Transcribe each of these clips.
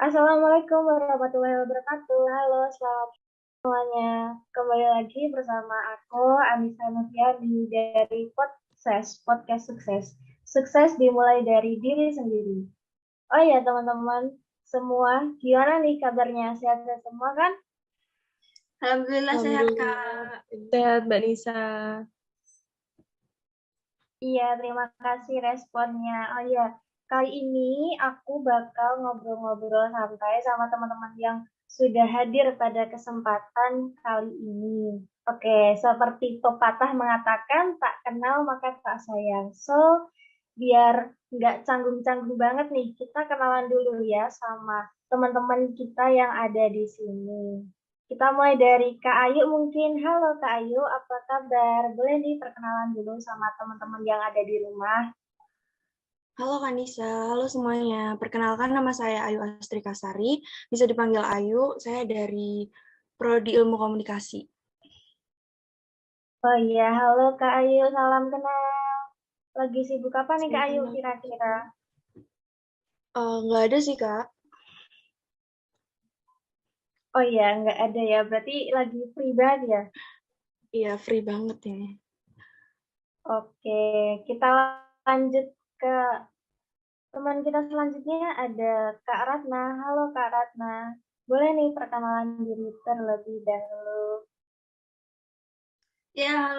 Assalamualaikum warahmatullahi wabarakatuh. Halo, selamat semuanya. Kembali lagi bersama aku, Anissa Noviani dari Podcast Sukses. Sukses dimulai dari diri sendiri. Oh ya, teman-teman semua, gimana nih kabarnya? Sehat-sehat semua kan? Alhamdulillah sehat, Alhamdulillah, Kak. sehat Mbak Nisa. Iya, terima kasih responnya. Oh ya, kali ini aku bakal ngobrol-ngobrol santai sama teman-teman yang sudah hadir pada kesempatan kali ini. Oke, seperti pepatah mengatakan, tak kenal maka tak sayang. So, biar nggak canggung-canggung banget nih, kita kenalan dulu ya sama teman-teman kita yang ada di sini. Kita mulai dari Kak Ayu mungkin. Halo Kak Ayu, apa kabar? Boleh nih perkenalan dulu sama teman-teman yang ada di rumah. Halo Kanisa, halo semuanya. Perkenalkan nama saya Ayu Astri Kasari, bisa dipanggil Ayu. Saya dari Prodi Ilmu Komunikasi. Oh iya, halo Kak Ayu, salam kenal. Lagi sibuk apa nih Kak Ayu kira-kira? Nggak ada sih, Kak. Oh iya, nggak ada ya, berarti lagi free banget ya? Iya, free banget ini. Oke, kita lanjut ke teman kita selanjutnya ada Kak Ratna. Halo Kak Ratna, boleh nih perkenalan diri terlebih dahulu. Ya,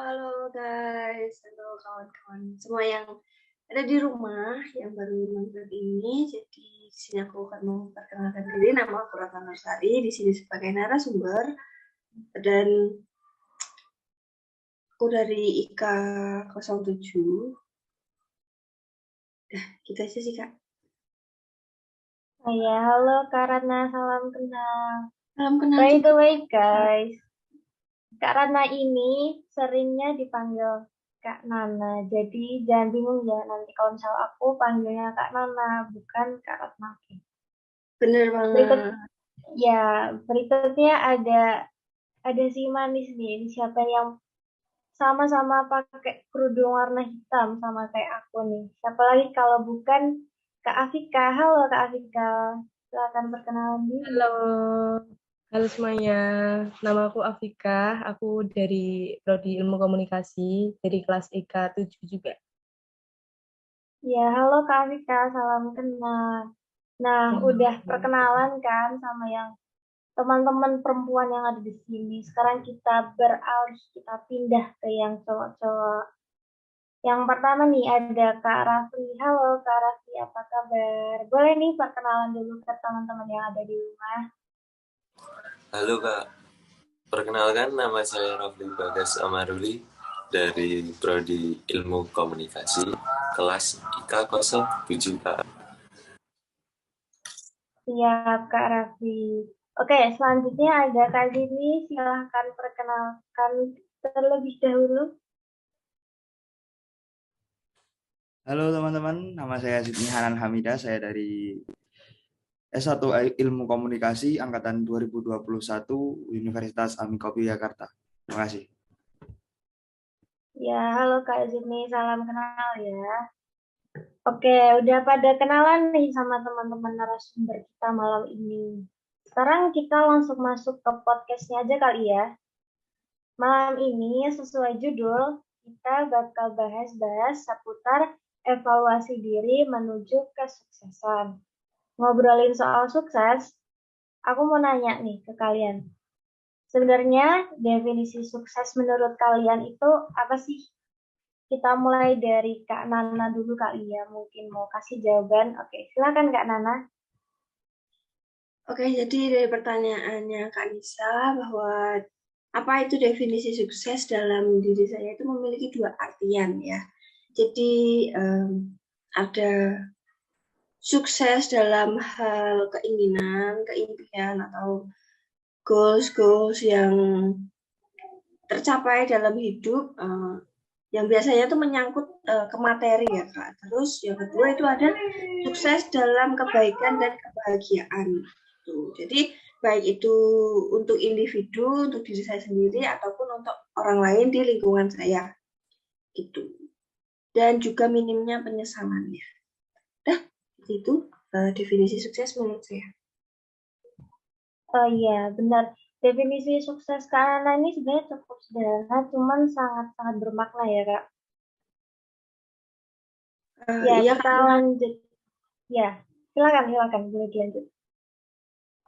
halo guys. Halo kawan-kawan semua yang ada di rumah yang baru nonton ini. Jadi di sini aku akan memperkenalkan diri. Nama aku Ratna Nursari, di sini sebagai narasumber. Dan aku dari IKA 07. Gitu aja sih, Kak. Oh ya, halo Kak Ratna, salam kenal. Salam kenal By juga. the way guys, Kak Ratna ini seringnya dipanggil Kak Nana. Jadi jangan bingung ya nanti kalau misal aku panggilnya Kak Nana, bukan Kak Ratna. Bener Berikut banget. berikutnya ada si manis nih. Ini siapa yang sama-sama pakai kerudung warna hitam sama kayak aku nih. Siapa lagi kalau bukan Kak Afika. Halo Kak Afika. Silakan perkenalan diri. Halo, halo semuanya. Nama aku Afika. Aku dari Prodi Ilmu Komunikasi, dari kelas IK 7 juga. Ya, halo Kak Afika, salam kenal. Nah, udah perkenalan kan sama yang teman-teman perempuan yang ada di sini. Sekarang kita beralih, kita pindah ke yang cowok-cowok. Yang pertama nih ada Kak Raffi. Halo Kak Raffi, apa kabar? Boleh nih perkenalan dulu ke teman-teman yang ada di rumah. Halo Kak, perkenalkan nama saya Rafli Bagas Amaruli dari Prodi Ilmu Komunikasi kelas IK 07 Kak. Siap Kak Raffi. Oke, selanjutnya ada Kak Zini. Silahkan perkenalkan terlebih dahulu. Halo teman-teman, nama saya Sidney Hanan Hamidah, saya dari S1 Ilmu Komunikasi Angkatan 2021 Universitas Amikopi Jakarta. Terima kasih. Ya, halo Kak Zini, salam kenal ya. Oke, udah pada kenalan nih sama teman-teman narasumber kita malam ini. Sekarang kita langsung masuk ke podcastnya aja kali ya. Malam ini sesuai judul, kita bakal bahas-bahas seputar evaluasi diri menuju kesuksesan. Ngobrolin soal sukses, aku mau nanya nih ke kalian. Sebenarnya definisi sukses menurut kalian itu apa sih? Kita mulai dari Kak Nana dulu kali ya, mungkin mau kasih jawaban. Oke, silakan Kak Nana. Oke, jadi dari pertanyaannya Kak Nisa bahwa apa itu definisi sukses dalam diri saya itu memiliki dua artian ya. Jadi ada sukses dalam hal keinginan, keimpian atau goals yang tercapai dalam hidup yang biasanya itu menyangkut ke materi ya Kak. Terus yang kedua itu ada sukses dalam kebaikan dan kebahagiaan. Jadi baik itu untuk individu, untuk diri saya sendiri ataupun untuk orang lain di lingkungan saya. Gitu. Dan juga minimnya penyesalannya. Dah, itu definisi sukses menurut saya. Oh iya, benar. Definisi sukses Kak Nana ini sebenarnya cukup sederhana, cuman sangat-sangat bermakna ya, Kak. Ya, Iya kita karena lanjut. Ya, silakan, boleh dilanjut.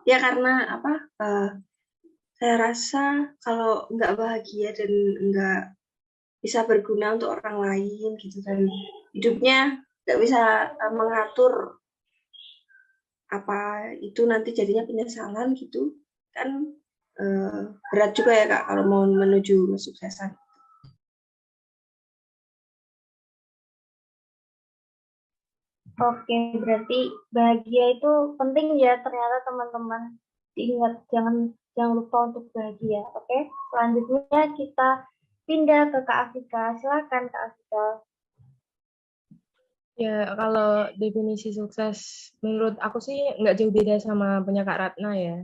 ya karena apa? Saya rasa kalau nggak bahagia dan nggak bisa berguna untuk orang lain gitu dan hidupnya nggak bisa mengatur apa itu nanti jadinya penyesalan gitu kan, eh, berat juga ya Kak kalau mau menuju kesuksesan. Oke, berarti bahagia itu penting ya ternyata teman-teman. Diingat, jangan lupa untuk bahagia. Oke, selanjutnya kita pindah ke Kak Afika. Silakan Kak Afika. Ya, kalau definisi sukses menurut aku sih nggak jauh beda sama punya Kak Ratna ya.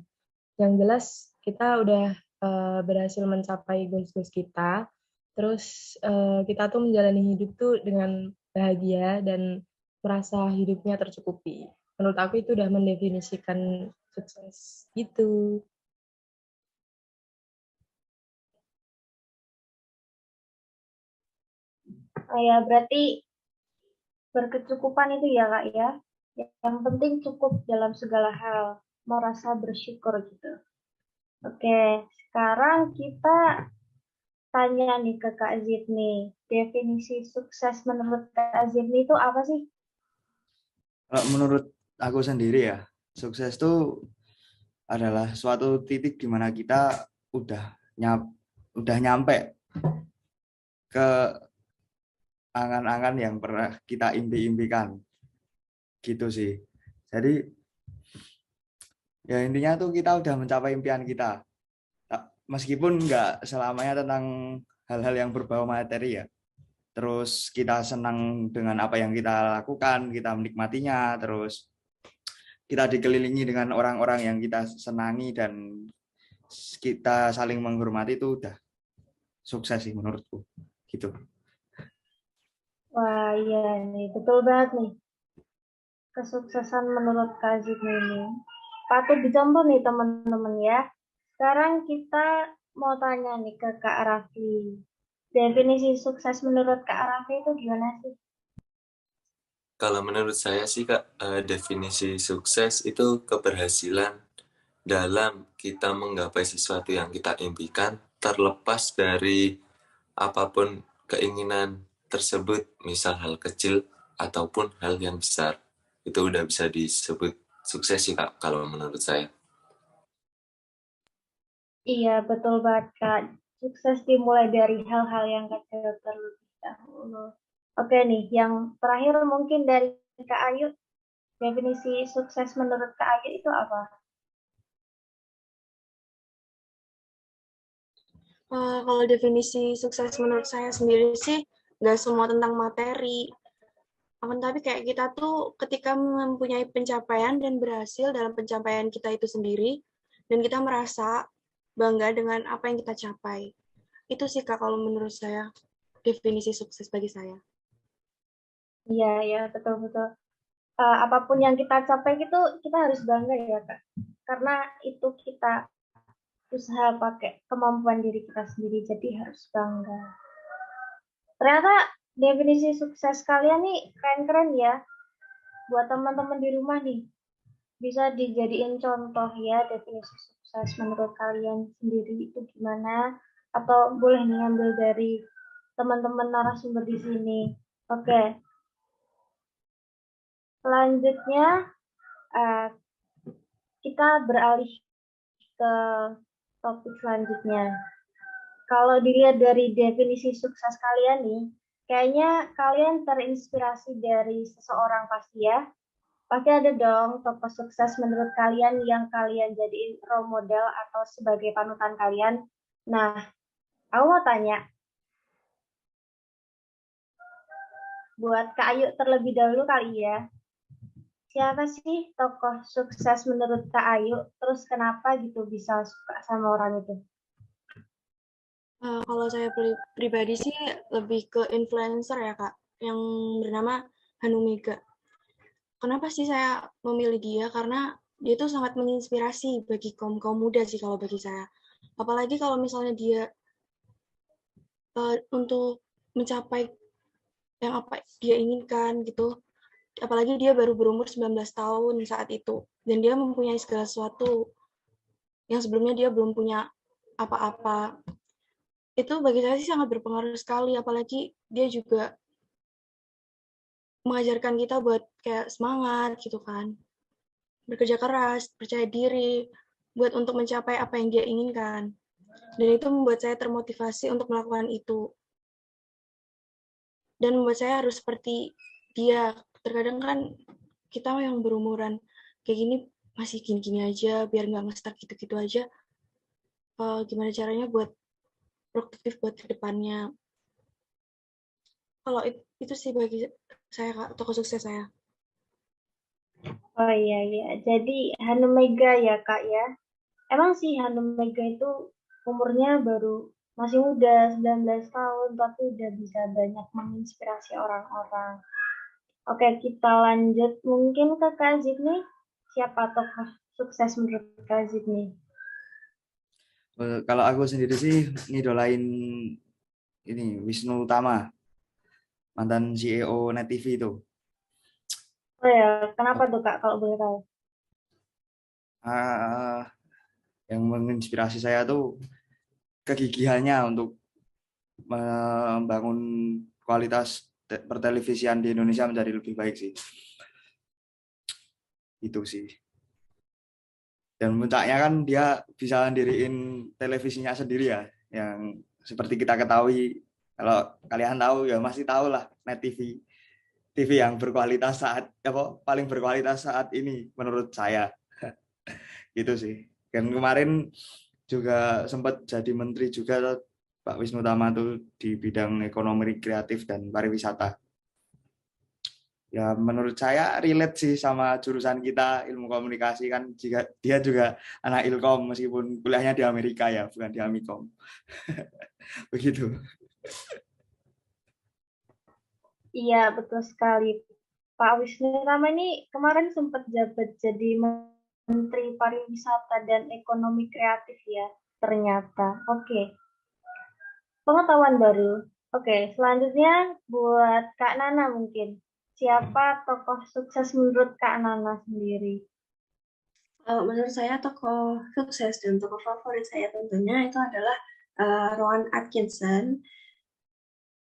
Yang jelas kita udah berhasil mencapai goals-goals kita, terus kita tuh menjalani hidup tuh dengan bahagia dan merasa hidupnya tercukupi. Menurut aku itu udah mendefinisikan sukses gitu. Ya, berarti berkecukupan itu ya Kak ya. Yang penting cukup dalam segala hal, merasa bersyukur gitu. Oke, sekarang kita tanya nih ke Kak Zidni. Definisi sukses menurut Kak Zidni itu apa sih? Kalau menurut aku sendiri ya, sukses itu adalah suatu titik di mana kita udah udah nyampe ke angan-angan yang pernah kita impi-impikan. Gitu sih. Jadi ya intinya tuh kita udah mencapai impian kita. Meskipun nggak selamanya tentang hal-hal yang berbau materi ya. Terus kita senang dengan apa yang kita lakukan, kita menikmatinya, terus kita dikelilingi dengan orang-orang yang kita senangi dan kita saling menghormati, itu udah sukses sih menurutku. Gitu. Wah, iya nih, betul banget nih. Kesuksesan menurut Kak Zidni ini. Patut dicontoh nih teman-teman ya. Sekarang kita mau tanya nih ke Kak Raffi. Definisi sukses menurut Kak Raffi itu gimana sih? Kalau menurut saya sih Kak, definisi sukses itu keberhasilan dalam kita menggapai sesuatu yang kita impikan, terlepas dari apapun keinginan tersebut, misal hal kecil ataupun hal yang besar. Itu udah bisa disebut sukses sih Kak, kalau menurut saya. Iya, betul banget Kak. Sukses dimulai dari hal-hal yang kecil terlebih dahulu. Oke nih, yang terakhir mungkin dari Kak Ayu. Definisi sukses menurut Kak Ayu itu apa? Kalau definisi sukses menurut saya sendiri sih nggak semua tentang materi. Akan tapi kayak kita tuh ketika mempunyai pencapaian dan berhasil dalam pencapaian kita itu sendiri, dan kita merasa bangga dengan apa yang kita capai. Itu sih Kak kalau menurut saya definisi sukses bagi saya. Iya, ya, betul-betul. Apapun yang kita capai itu kita harus bangga ya Kak. Karena itu kita usaha pakai kemampuan diri kita sendiri, jadi harus bangga. Ternyata definisi sukses kalian nih keren-keren ya. Buat teman-teman di rumah nih, bisa dijadiin contoh ya definisi sukses menurut kalian sendiri itu gimana. Atau boleh nih ambil dari teman-teman narasumber di sini. Oke, selanjutnya uh, kita beralih ke topik selanjutnya. Kalau dilihat dari definisi sukses kalian nih, kayaknya kalian terinspirasi dari seseorang pasti ya. Pasti ada dong tokoh sukses menurut kalian yang kalian jadiin role model atau sebagai panutan kalian. Nah, aku mau tanya, buat Kak Ayu terlebih dahulu kali ya. Siapa sih tokoh sukses menurut Kak Ayu? Terus kenapa gitu bisa suka sama orang itu? Kalau saya pribadi sih lebih ke influencer ya Kak, yang bernama Hanumega. kenapa sih saya memilih dia? Karena dia tuh sangat menginspirasi bagi kaum muda sih kalau bagi saya. Apalagi kalau misalnya dia untuk mencapai yang apa dia inginkan gitu. Apalagi dia baru berumur 19 tahun saat itu. Dan dia mempunyai segala sesuatu yang sebelumnya dia belum punya apa-apa. Itu bagi saya sih sangat berpengaruh sekali. Apalagi dia juga mengajarkan kita buat kayak semangat gitu kan. Bekerja keras, percaya diri, buat untuk mencapai apa yang dia inginkan. Dan itu membuat saya termotivasi untuk melakukan itu. Dan membuat saya harus seperti dia. Terkadang kan kita yang berumuran kayak gini masih gini-gini aja, biar nggak nge-stuck gitu-gitu aja. Gimana caranya buat produktif buat kedepannya. Kalau itu sih bagi saya, Kak, tokoh sukses saya. Oh iya, iya. Jadi Hanum Mega ya Kak ya. Emang sih Hanum Mega itu umurnya baru masih muda, 19 tahun, tapi udah bisa banyak menginspirasi orang-orang. Oke, kita lanjut mungkin ke Kak Zidni. Siapa tokoh sukses menurut Kak Zidni? Kalau aku sendiri sih ngidolain ini Wisnu Tama, mantan CEO Net TV itu. Oh ya, kenapa tuh Kak kalau boleh tahu? Ah, yang menginspirasi saya tuh kegigihannya untuk membangun kualitas pertelevisian di Indonesia menjadi lebih baik sih. Itu sih. Dan puncaknya kan dia bisa ndiriin televisinya sendiri ya, yang seperti kita ketahui, kalau kalian tahu ya masih tahu lah Net TV, TV yang berkualitas saat apa paling berkualitas saat ini menurut saya. Gitu sih. Dan kemarin juga sempat jadi menteri juga Pak Wisnu Tama tuh di bidang ekonomi kreatif dan pariwisata. Ya menurut saya relate sih sama jurusan kita ilmu komunikasi kan, jika dia juga anak Ilkom meskipun kuliahnya di Amerika ya, bukan di Amikom. Begitu. Iya, betul sekali. Pak Wisnu Tama ini kemarin sempat jabat jadi Menteri Pariwisata dan Ekonomi Kreatif ya, ternyata. Oke, pengetahuan baru. Oke, selanjutnya buat Kak Nana mungkin. Siapa tokoh sukses menurut Kak Nana sendiri? Menurut saya tokoh sukses dan tokoh favorit saya tentunya itu adalah Rowan Atkinson.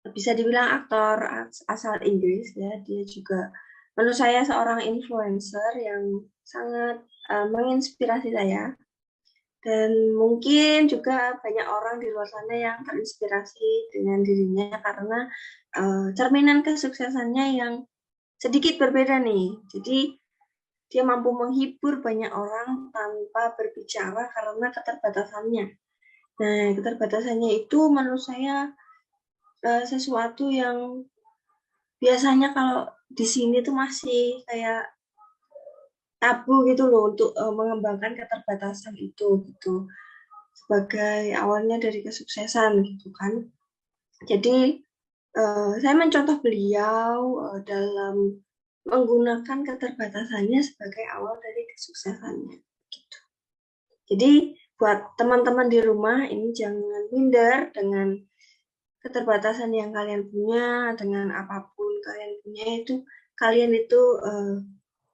Bisa dibilang aktor asal Inggris ya. Dia juga menurut saya seorang influencer yang sangat menginspirasi saya. Dan mungkin juga banyak orang di luar sana yang terinspirasi dengan dirinya karena cerminan kesuksesannya yang sedikit berbeda nih. Jadi dia mampu menghibur banyak orang tanpa berbicara karena keterbatasannya. Nah, keterbatasannya itu menurut saya sesuatu yang biasanya kalau di sini tuh masih kayak tabu gitu loh untuk mengembangkan keterbatasan itu gitu sebagai awalnya dari kesuksesan gitu kan. Jadi saya mencontoh beliau dalam menggunakan keterbatasannya sebagai awal dari kesuksesannya gitu. Jadi buat teman-teman di rumah ini jangan minder dengan keterbatasan yang kalian punya, dengan apapun kalian punya itu kalian itu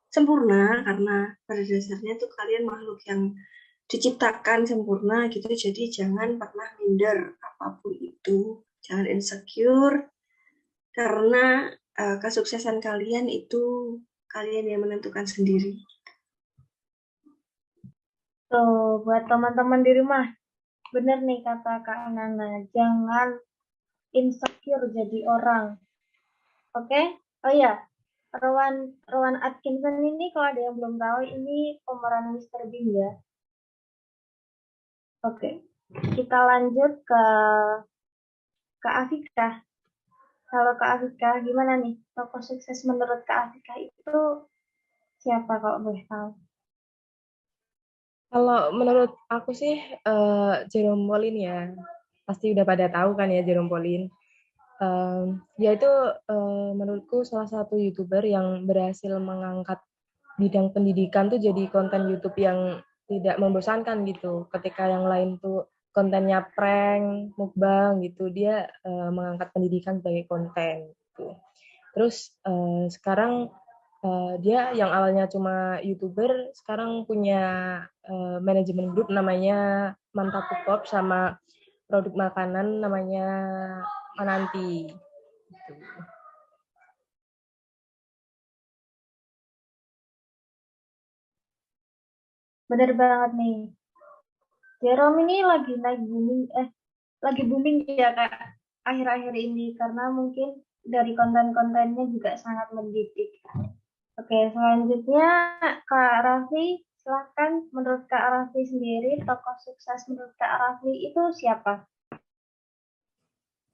sempurna karena pada dasarnya tuh kalian makhluk yang diciptakan sempurna gitu. Jadi jangan pernah minder apapun itu, jangan insecure karena kesuksesan kalian itu kalian yang menentukan sendiri. Tuh, buat teman-teman di rumah, bener nih kata Kak Nana, jangan insecure jadi orang. Oke? Oh iya, Rowan Atkinson ini kalau ada yang belum tahu ini pemeran Mr. Bean ya. Oke, kita lanjut ke Kak Afika. Kalau Kak Afika, gimana nih tokoh sukses menurut Kak Afika itu siapa kalau boleh tahu? Kalau menurut aku sih Jerome Pauline ya. Pasti udah pada tahu kan ya Jerome Pauline. Dia itu menurutku salah satu YouTuber yang berhasil mengangkat bidang pendidikan tuh jadi konten YouTube yang tidak membosankan gitu. Ketika yang lain tuh kontennya prank, mukbang gitu, dia mengangkat pendidikan sebagai konten gitu. Terus sekarang dia yang awalnya cuma YouTuber, sekarang punya manajemen grup namanya Mantap Pop sama produk makanan namanya Mananti. Gitu. Bener banget nih. Jerome ini lagi booming ya Kak akhir-akhir ini karena mungkin dari konten-kontennya juga sangat mendidik. Oke, selanjutnya Kak Raffi, silahkan menurut Kak Raffi sendiri tokoh sukses menurut Kak Raffi itu siapa?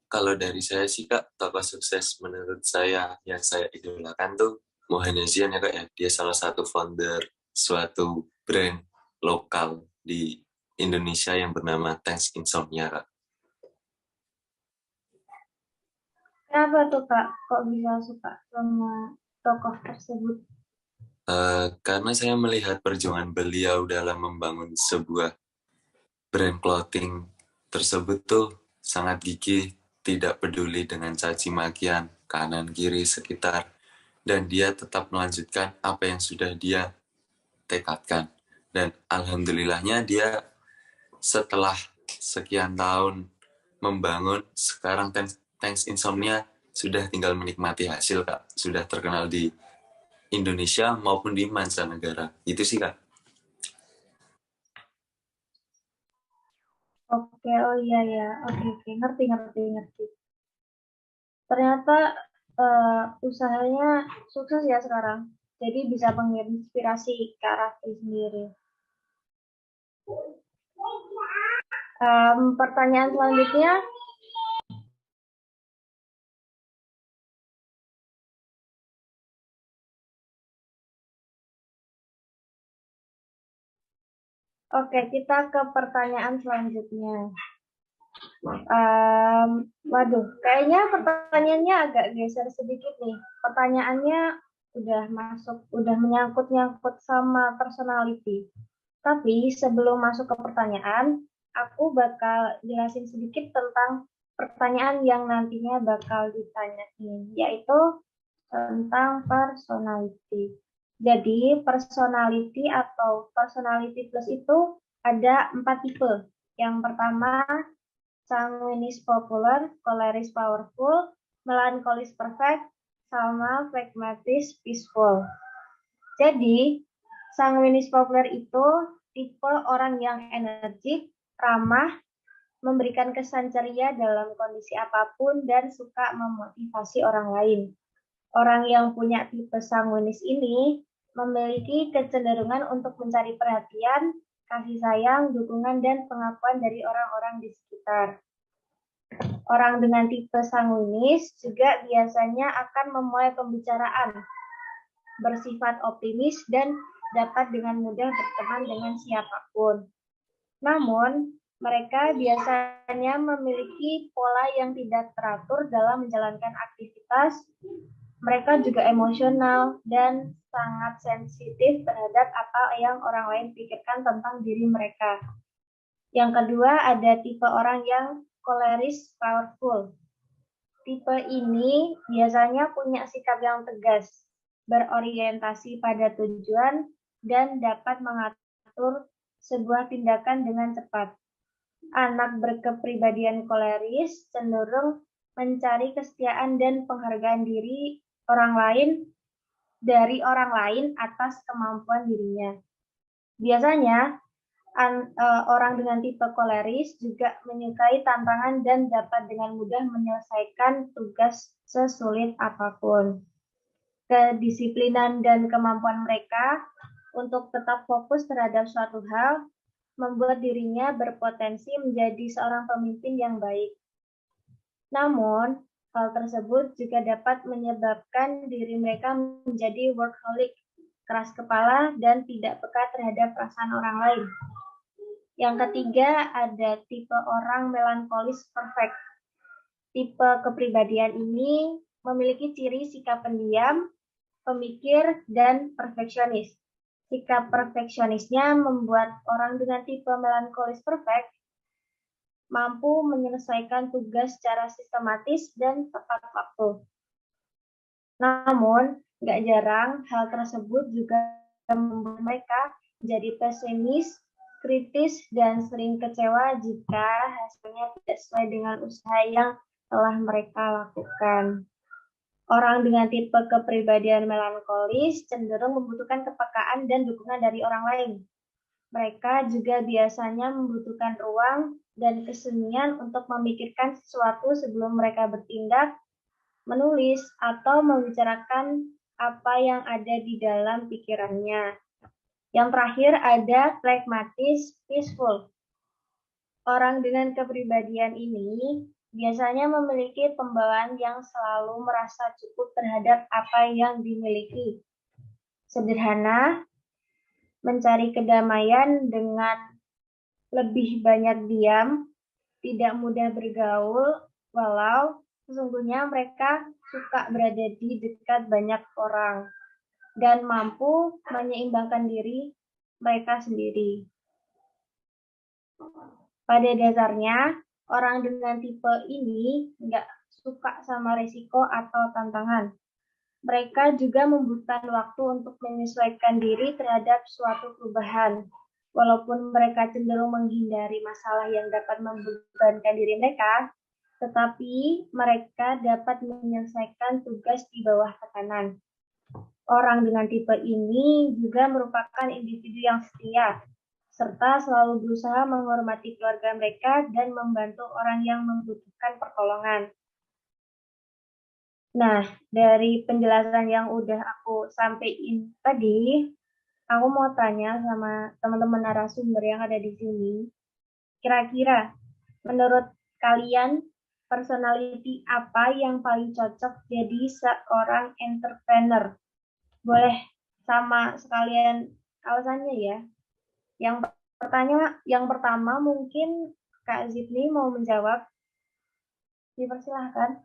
Kalau dari saya sih Kak, tokoh sukses menurut saya yang saya idolakan tuh Mohanizian ya Kak ya. Dia salah satu founder suatu brand lokal di Indonesia yang bernama Thanks Insomnia Kak. Kenapa tuh Kak? Kok bisa suka sama tokoh tersebut? Karena saya melihat perjuangan beliau dalam membangun sebuah brand clothing tersebut tuh sangat gigih, tidak peduli dengan caci makian kanan kiri sekitar, dan dia tetap melanjutkan apa yang sudah dia tekadkan. Dan alhamdulillahnya dia setelah sekian tahun membangun, sekarang Thanks Insomnia sudah tinggal menikmati hasil Kak, sudah terkenal di Indonesia maupun di mancanegara. Itu sih Kak. Oke, oh iya ya, oke, ngerti. Ternyata usahanya sukses ya sekarang. Jadi bisa menginspirasi Kak Raffi sendiri. Pertanyaan selanjutnya, oke kita ke pertanyaan selanjutnya. Waduh, kayaknya pertanyaannya agak geser sedikit nih. Pertanyaannya udah menyangkut sama personality. Tapi sebelum masuk ke pertanyaan, aku bakal jelasin sedikit tentang pertanyaan yang nantinya bakal ditanyain, yaitu tentang personality. Jadi, personality atau personality plus itu ada 4 tipe. Yang pertama, sanguinis popular, choleric powerful, melancholis perfect, sama phlegmatis peaceful. Jadi, sanguinis populer itu tipe orang yang energik, ramah, memberikan kesan ceria dalam kondisi apapun, dan suka memotivasi orang lain. Orang yang punya tipe sanguinis ini memiliki kecenderungan untuk mencari perhatian, kasih sayang, dukungan, dan pengakuan dari orang-orang di sekitar. Orang dengan tipe sanguinis juga biasanya akan memulai pembicaraan, bersifat optimis, dan dapat dengan mudah berteman dengan siapapun. Namun, mereka biasanya memiliki pola yang tidak teratur dalam menjalankan aktivitas. Mereka juga emosional dan sangat sensitif terhadap apa yang orang lain pikirkan tentang diri mereka. Yang kedua, ada tipe orang yang choleric powerful. Tipe ini biasanya punya sikap yang tegas, berorientasi pada tujuan, dan dapat mengatur sebuah tindakan dengan cepat. Anak berkepribadian koleris cenderung mencari kesetiaan dan penghargaan dari orang lain atas kemampuan dirinya. Biasanya, orang dengan tipe koleris juga menyukai tantangan dan dapat dengan mudah menyelesaikan tugas sesulit apapun. Kedisiplinan dan kemampuan mereka untuk tetap fokus terhadap suatu hal membuat dirinya berpotensi menjadi seorang pemimpin yang baik. Namun, hal tersebut juga dapat menyebabkan diri mereka menjadi workaholic, keras kepala, dan tidak peka terhadap perasaan orang lain. Yang ketiga, ada tipe orang melankolis perfect. Tipe kepribadian ini memiliki ciri sikap pendiam, pemikir, dan perfeksionis. Sikap perfeksionisnya membuat orang dengan tipe melankolis perfect mampu menyelesaikan tugas secara sistematis dan tepat waktu. Namun, nggak jarang hal tersebut juga membuat mereka menjadi pesimis, kritis, dan sering kecewa jika hasilnya tidak sesuai dengan usaha yang telah mereka lakukan. Orang dengan tipe kepribadian melankolis cenderung membutuhkan kepekaan dan dukungan dari orang lain. Mereka juga biasanya membutuhkan ruang dan kesenian untuk memikirkan sesuatu sebelum mereka bertindak, menulis, atau membicarakan apa yang ada di dalam pikirannya. Yang terakhir ada phlegmatis peaceful. Orang dengan kepribadian ini biasanya memiliki pembawaan yang selalu merasa cukup terhadap apa yang dimiliki. Sederhana, mencari kedamaian dengan lebih banyak diam, tidak mudah bergaul, walau sesungguhnya mereka suka berada di dekat banyak orang dan mampu menyeimbangkan diri mereka sendiri. Pada dasarnya, orang dengan tipe ini nggak suka sama risiko atau tantangan. Mereka juga membutuhkan waktu untuk menyesuaikan diri terhadap suatu perubahan. Walaupun mereka cenderung menghindari masalah yang dapat membebankan diri mereka, tetapi mereka dapat menyelesaikan tugas di bawah tekanan. Orang dengan tipe ini juga merupakan individu yang setia, serta selalu berusaha menghormati keluarga mereka dan membantu orang yang membutuhkan pertolongan. Nah, dari penjelasan yang udah aku sampaikan tadi, aku mau tanya sama teman-teman narasumber yang ada di sini. Kira-kira menurut kalian personality apa yang paling cocok jadi seorang entrepreneur? Boleh sama sekalian alasannya ya. Yang pertama mungkin Kak Zidni mau menjawab. Dipersilahkan.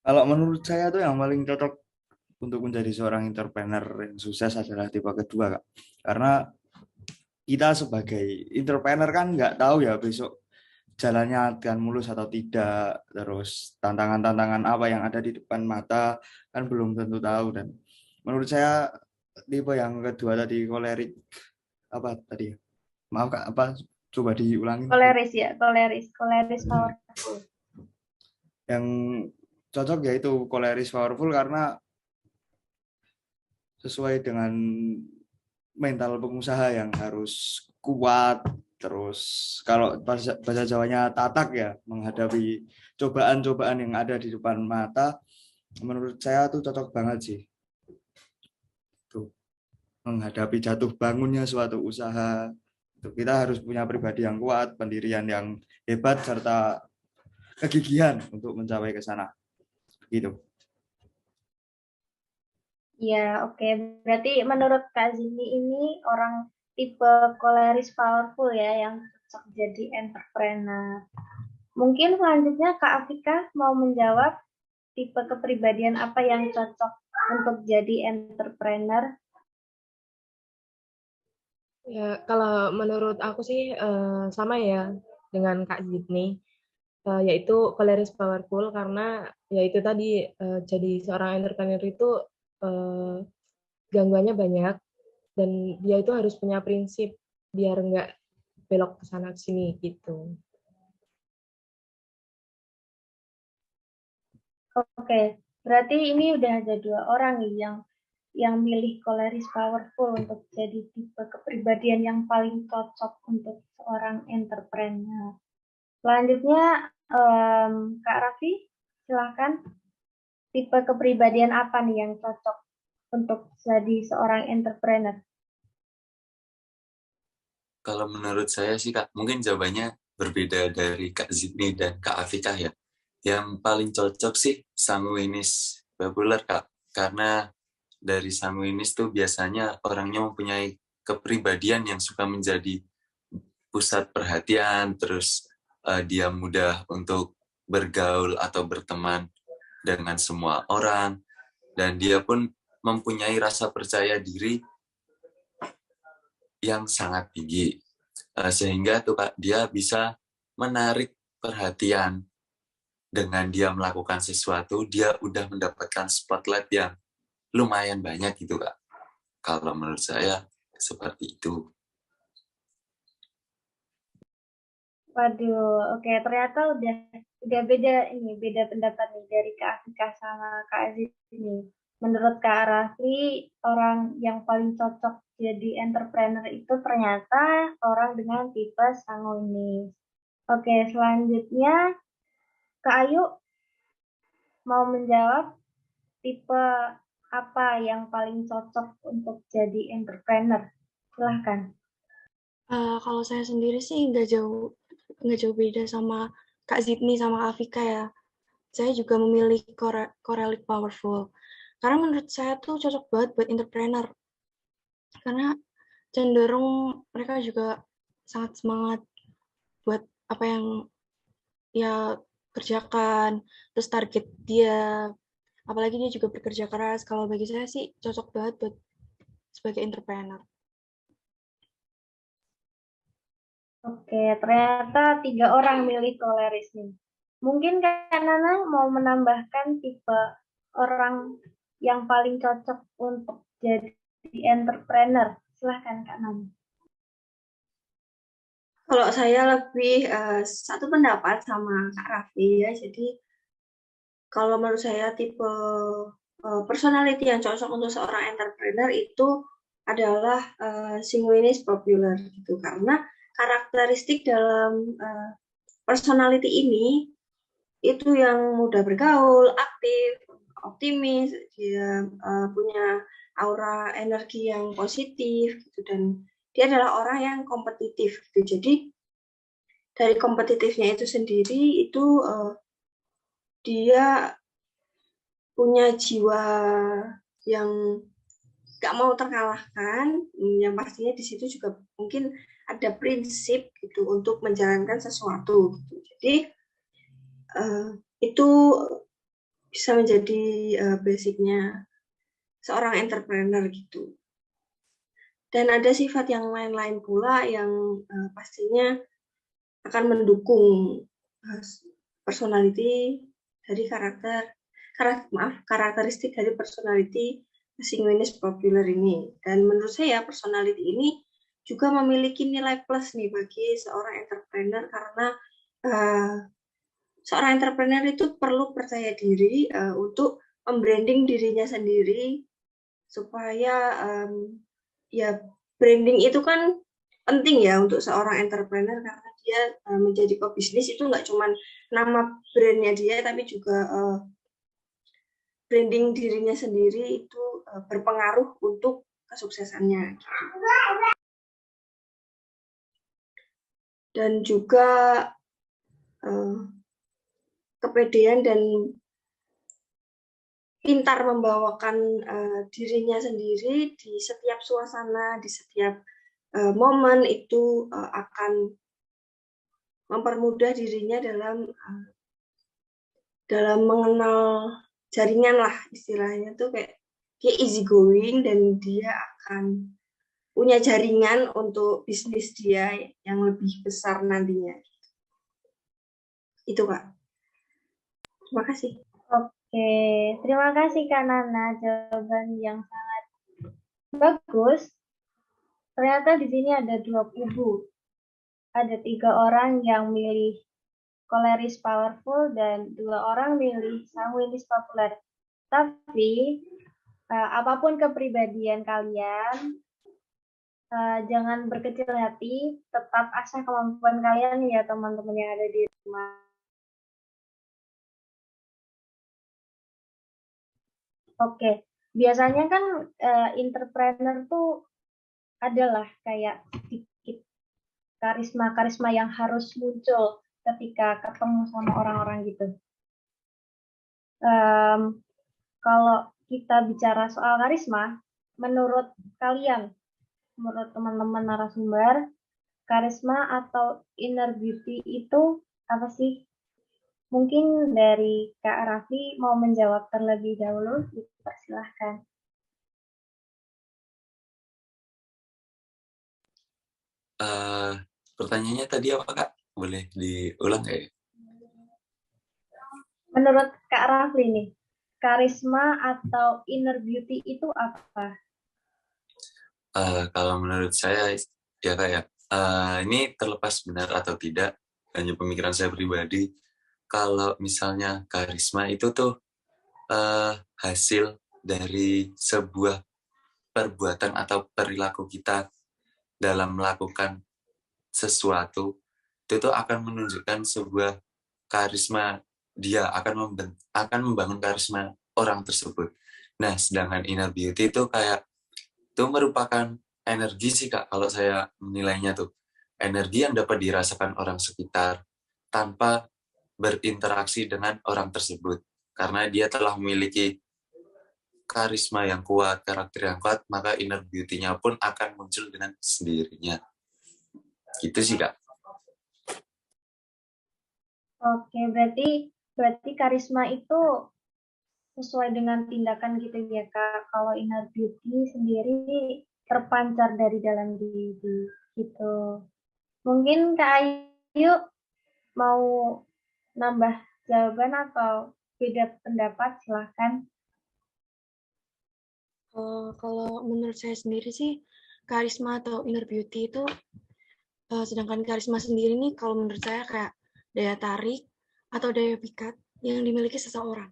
Kalau menurut saya tuh yang paling cocok untuk menjadi seorang entrepreneur yang sukses adalah tipe kedua, Kak. Karena kita sebagai entrepreneur kan nggak tahu ya besok jalannya akan mulus atau tidak, terus tantangan-tantangan apa yang ada di depan mata kan belum tentu tahu. Dan menurut saya tipe yang kedua tadi kolerik apa tadi? Maaf Kak, apa coba diulangi? Koleris ya, koleris powerful. Yang cocok yaitu koleris powerful karena sesuai dengan mental pengusaha yang harus kuat, terus kalau bahasa Jawanya tatak ya, menghadapi cobaan-cobaan yang ada di depan mata, menurut saya tuh cocok banget sih. Tuh, menghadapi jatuh bangunnya suatu usaha, kita harus punya pribadi yang kuat, pendirian yang hebat, serta kegigihan untuk mencapai ke sana. Gitu. Ya, oke. Berarti menurut Kak Zini ini orang tipe koleris powerful ya, yang cocok jadi entrepreneur. Mungkin selanjutnya Kak Afika mau menjawab tipe kepribadian apa yang cocok untuk jadi entrepreneur. Ya, kalau menurut aku sih sama ya dengan Kak Zidni, yaitu koleris powerful karena yaitu tadi jadi seorang entrepreneur itu gangguannya banyak dan dia itu harus punya prinsip biar nggak belok ke sana ke sini gitu. Oke, berarti ini udah ada 2 orang nih yang milih koleris powerful untuk jadi tipe kepribadian yang paling cocok untuk seorang entrepreneur. Selanjutnya, Kak Raffi, silahkan. Tipe kepribadian apa nih yang cocok untuk jadi seorang entrepreneur? Kalau menurut saya sih Kak, mungkin jawabannya berbeda dari Kak Zidni dan Kak Afika ya. Yang paling cocok sih sanguinis populer Kak, karena dari sanguinis tuh biasanya orangnya mempunyai kepribadian yang suka menjadi pusat perhatian, terus dia mudah untuk bergaul atau berteman dengan semua orang, dan dia pun mempunyai rasa percaya diri yang sangat tinggi, sehingga tuh Kak, dia bisa menarik perhatian. Dengan dia melakukan sesuatu, dia udah mendapatkan spotlight yang lumayan banyak gitu Kak. Kalau menurut saya seperti itu. Waduh, oke, ternyata udah beda pendapat nih dari Kak Afika sama Kak Aziz ini. Menurut Kak Rafli, orang yang paling cocok jadi entrepreneur itu ternyata orang dengan tipe sanguinis. Oke, selanjutnya Kak Ayu mau menjawab tipe apa yang paling cocok untuk jadi entrepreneur? Silahkan. Kalau saya sendiri sih nggak jauh beda sama Kak Zidni sama Kak Afika ya. Saya juga memilih Corelic Powerful. Karena menurut saya tuh cocok banget buat entrepreneur. Karena cenderung mereka juga sangat semangat buat apa yang ya kerjakan, terus target dia. Apalagi dia juga bekerja keras. Kalau bagi saya sih cocok banget buat sebagai entrepreneur. Oke, ternyata 3 orang milih koleris nih. Mungkin Kak Nana mau menambahkan tipe orang yang paling cocok untuk jadi entrepreneur. Silahkan Kak Nana. Kalau saya lebih satu pendapat sama Kak Raffi ya. Jadi kalau menurut saya tipe personality yang cocok untuk seorang entrepreneur itu adalah sanguinis popular gitu, karena karakteristik dalam personality ini itu yang mudah bergaul, aktif, optimis, dia punya aura energi yang positif gitu, dan dia adalah orang yang kompetitif gitu. Jadi dari kompetitifnya itu sendiri itu dia punya jiwa yang gak mau terkalahkan, yang pastinya di situ juga mungkin ada prinsip gitu untuk menjalankan sesuatu gitu. Jadi itu bisa menjadi basicnya seorang entrepreneur gitu. Dan ada sifat yang lain-lain pula yang pastinya akan mendukung personality dari karakteristik dari personality sanguinis popular ini. Dan menurut saya personality ini juga memiliki nilai plus nih bagi seorang entrepreneur, karena seorang entrepreneur itu perlu percaya diri untuk membranding dirinya sendiri, supaya ya branding itu kan penting ya untuk seorang entrepreneur, karena dia menjadi pebisnis itu nggak cuma nama brandnya dia, tapi juga branding dirinya sendiri itu berpengaruh untuk kesuksesannya. Dan juga kepedean dan pintar membawakan dirinya sendiri di setiap suasana, di setiap momen itu akan mempermudah dirinya dalam mengenal jaringan lah, istilahnya tuh kayak dia easy going, dan dia akan punya jaringan untuk bisnis dia yang lebih besar nantinya. Itu Kak. Terima kasih. Oke, terima kasih Kak Nana, jawaban yang sangat bagus. Ternyata di sini ada 2 kubu. Ada 3 orang yang milih koleris powerful dan 2 orang milih sanguinis populer. Tapi apapun kepribadian kalian, jangan berkecil hati, tetap asah kemampuan kalian ya teman-teman yang ada di rumah. Oke, biasanya kan entrepreneur tuh adalah kayak sedikit karisma yang harus muncul ketika ketemu sama orang-orang gitu. Kalau kita bicara soal karisma, menurut kalian, menurut teman-teman narasumber, karisma atau inner beauty itu apa sih? Mungkin dari Kak Raffi mau menjawab terlebih dahulu, dipersilahkan. Pertanyaannya tadi apa Kak? Boleh diulang nggak ya? Menurut Kak Raffi nih, karisma atau inner beauty itu apa? Kalau menurut saya ya Kak ya, ini terlepas benar atau tidak, hanya pemikiran saya pribadi. Kalau misalnya karisma itu tuh hasil dari sebuah perbuatan atau perilaku kita dalam melakukan sesuatu, itu tuh akan menunjukkan sebuah karisma, dia akan membangun karisma orang tersebut. Nah, sedangkan inner beauty itu kayak itu merupakan energi sih Kak, kalau saya menilainya tuh. Energi yang dapat dirasakan orang sekitar tanpa berinteraksi dengan orang tersebut. Karena dia telah memiliki karisma yang kuat, karakter yang kuat, maka inner beauty-nya pun akan muncul dengan sendirinya. Gitu sih Kak. Oke, berarti karisma itu sesuai dengan tindakan gitu ya Kak. Kalau inner beauty sendiri terpancar dari dalam diri gitu. Mungkin Kak Ayu mau nambah jawaban atau beda pendapat, silahkan. Kalau menurut saya sendiri sih, karisma atau inner beauty itu, sedangkan karisma sendiri nih, kalau menurut saya kayak daya tarik atau daya pikat yang dimiliki seseorang.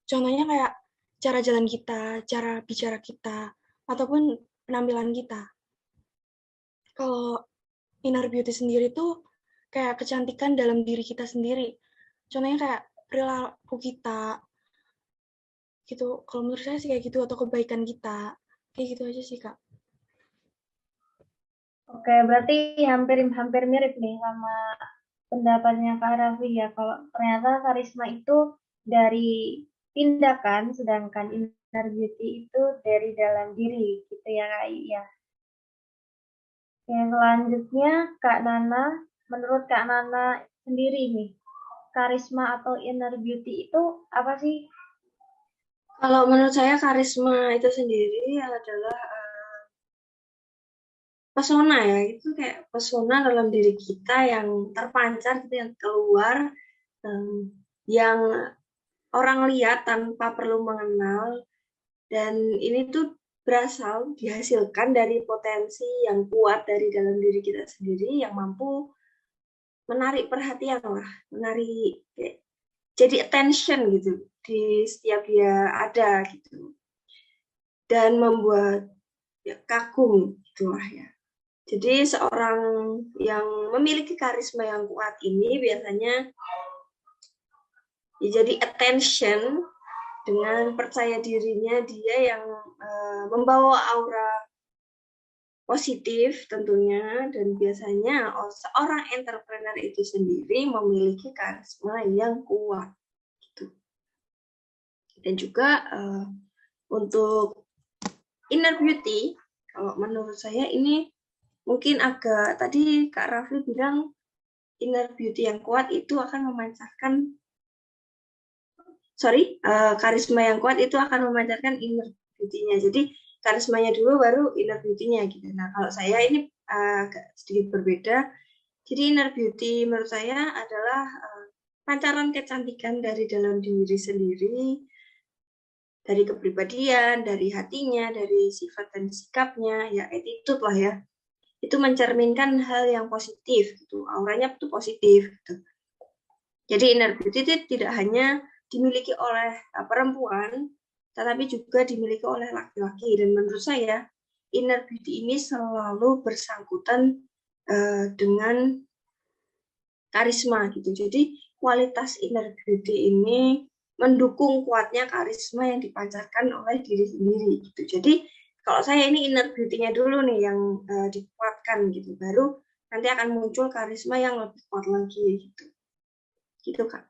Contohnya kayak cara jalan kita, cara bicara kita, ataupun penampilan kita. Kalau inner beauty sendiri tuh kayak kecantikan dalam diri kita sendiri. Contohnya kayak perilaku kita, gitu. Kalau menurut saya sih kayak gitu, atau kebaikan kita. Kayak gitu aja sih, Kak. Oke, berarti hampir mirip nih sama pendapatnya Kak Raffi ya. Kalau ternyata karisma itu dari tindakan, sedangkan inner beauty itu dari dalam diri, gitu ya Kak ya. Oke, selanjutnya Kak Nana, menurut Kak Nana sendiri nih, karisma atau inner beauty itu apa sih? Kalau menurut saya karisma itu sendiri adalah pesona ya, itu kayak pesona dalam diri kita yang terpancar gitu, yang keluar, yang orang lihat tanpa perlu mengenal, dan ini tuh berasal dihasilkan dari potensi yang kuat dari dalam diri kita sendiri yang mampu menarik perhatian lah, menarik jadi attention gitu di setiap dia ada gitu, dan membuat ya, kagum gitulah ya. Jadi seorang yang memiliki karisma yang kuat ini biasanya ya, jadi attention dengan percaya dirinya dia yang membawa aura positif tentunya, dan biasanya seorang entrepreneur itu sendiri memiliki karisma yang kuat gitu. Dan juga untuk inner beauty, kalau menurut saya ini mungkin agak, tadi Kak Rafli bilang inner beauty yang kuat itu akan memancarkan, karisma yang kuat itu akan memancarkan inner beauty-nya. Jadi karismanya dulu baru inner beauty-nya gitu. Nah, kalau saya ini agak sedikit berbeda. Jadi inner beauty menurut saya adalah pancaran kecantikan dari dalam diri sendiri, dari kepribadian, dari hatinya, dari sifat dan sikapnya, ya attitude lah ya. Itu mencerminkan hal yang positif gitu, auranya itu positif gitu. Jadi inner beauty itu tidak hanya dimiliki oleh perempuan, tetapi juga dimiliki oleh laki-laki. Dan menurut saya inner beauty ini selalu bersangkutan dengan karisma gitu. Jadi kualitas inner beauty ini mendukung kuatnya karisma yang dipancarkan oleh diri sendiri gitu. Jadi kalau saya ini inner beauty-nya dulu nih yang dikuatkan gitu, baru nanti akan muncul karisma yang lebih kuat lagi gitu. Gitu Kak.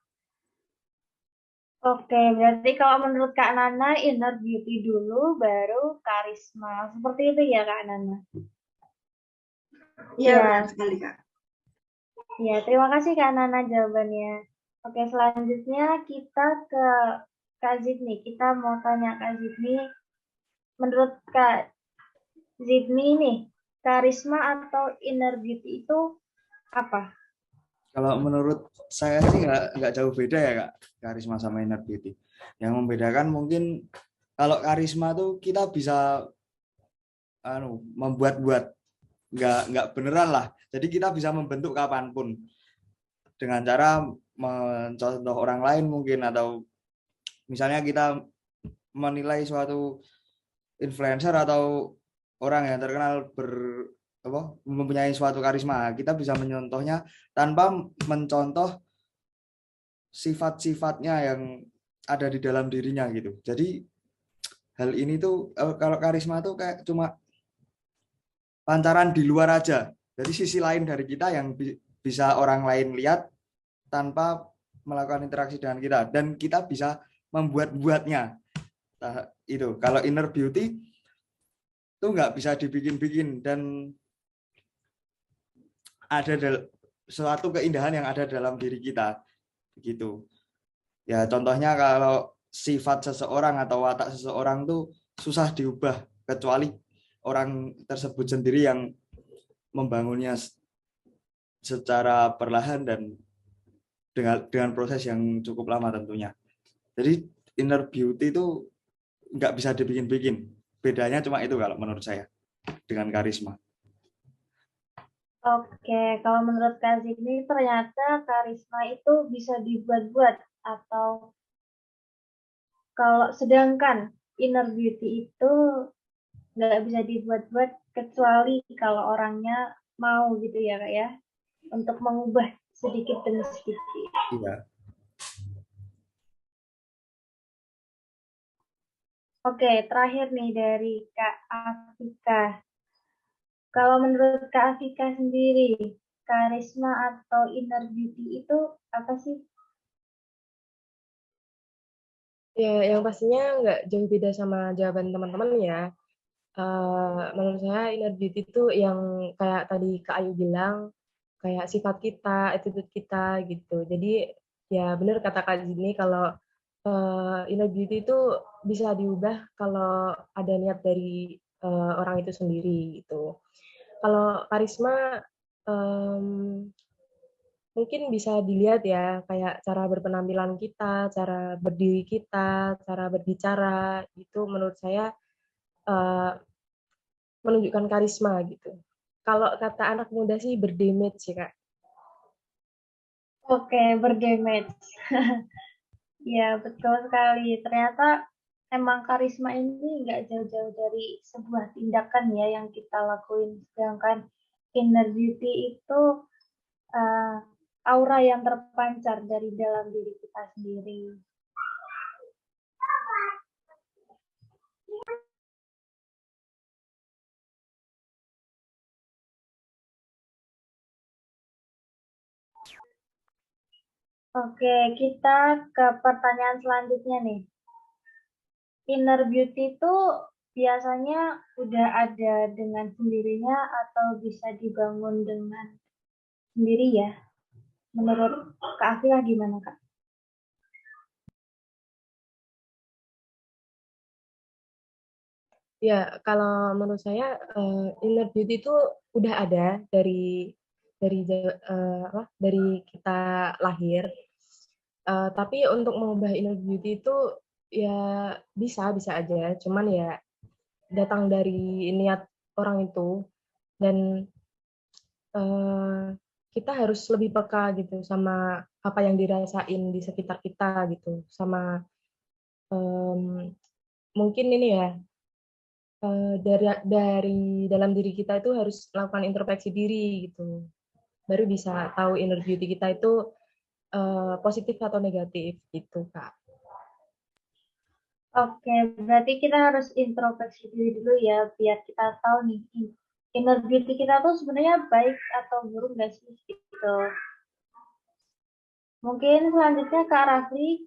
Oke, berarti kalau menurut Kak Nana, inner beauty dulu, baru karisma. Seperti itu ya Kak Nana? Iya, Ya. benar sekali Kak. Ya, terima kasih Kak Nana jawabannya. Oke, selanjutnya kita ke Kak Zidni. Kita mau tanya Kak Zidni, menurut Kak Zidni nih, karisma atau inner beauty itu apa? Kalau menurut saya sih nggak jauh beda ya Kak, karisma sama inner beauty. Yang membedakan mungkin kalau karisma tuh kita bisa membuat-buat, nggak beneran lah. Jadi kita bisa membentuk kapanpun dengan cara mencontoh orang lain mungkin, atau misalnya kita menilai suatu influencer atau orang yang terkenal mempunyai suatu karisma, kita bisa menyontohnya tanpa mencontoh sifat-sifatnya yang ada di dalam dirinya gitu. Jadi hal ini tuh kalau karisma tuh kayak cuma pancaran di luar aja. Jadi sisi lain dari kita yang bisa orang lain lihat tanpa melakukan interaksi dengan kita, dan kita bisa membuat-buatnya. Nah, itu kalau inner beauty itu nggak bisa dibikin-bikin, dan ada suatu keindahan yang ada dalam diri kita begitu ya. Contohnya kalau sifat seseorang atau watak seseorang tuh susah diubah kecuali orang tersebut sendiri yang membangunnya secara perlahan dan dengan proses yang cukup lama tentunya. Jadi inner beauty itu nggak bisa dibikin-bikin. Bedanya cuma itu kalau menurut saya dengan karisma. Oke, kalau menurut Kak Zidni ternyata karisma itu bisa dibuat-buat, atau kalau sedangkan inner beauty itu nggak bisa dibuat-buat kecuali kalau orangnya mau gitu ya Kak ya, untuk mengubah sedikit demi sedikit. Iya. Oke, terakhir nih dari Kak Afika. Kalau menurut Kak Afika sendiri, karisma atau inner beauty itu apa sih? Ya, yang pastinya nggak jauh beda sama jawaban teman-teman ya. Menurut saya inner beauty itu yang kayak tadi Kak Ayu bilang, kayak sifat kita, attitude kita gitu. Jadi ya benar kata Kak Zini kalau inner beauty itu bisa diubah kalau ada niat dari orang itu sendiri gitu. Kalau karisma mungkin bisa dilihat ya kayak cara berpenampilan kita, cara berdiri kita, cara berbicara itu menurut saya eh, menunjukkan karisma gitu. Kalau kata anak muda sih berdamage sih Kak. Oke, berdamage. Ya, betul sekali. Ternyata emang karisma ini nggak jauh-jauh dari sebuah tindakan ya yang kita lakuin. Sedangkan inner beauty itu uh, aura yang terpancar dari dalam diri kita sendiri. Oke, kita ke pertanyaan selanjutnya nih. Inner beauty itu biasanya udah ada dengan sendirinya atau bisa dibangun dengan sendiri ya? Menurut Kak Afila gimana Kak? Ya, kalau menurut saya inner beauty itu udah ada dari kita lahir. Tapi untuk mengubah inner beauty itu ya bisa aja. Cuman ya datang dari niat orang itu dan eh, kita harus lebih peka gitu sama apa yang dirasain di sekitar kita gitu. Sama em, mungkin ini ya dari dalam diri kita itu harus melakukan introspeksi diri gitu. Baru bisa tahu inner beauty kita itu positif atau negatif gitu, Kak. Oke, berarti kita harus introspeksi diri dulu ya, biar kita tahu nih inner beauty kita tuh sebenarnya baik atau buruk nggak sih gitu. Mungkin selanjutnya Kak Rafli,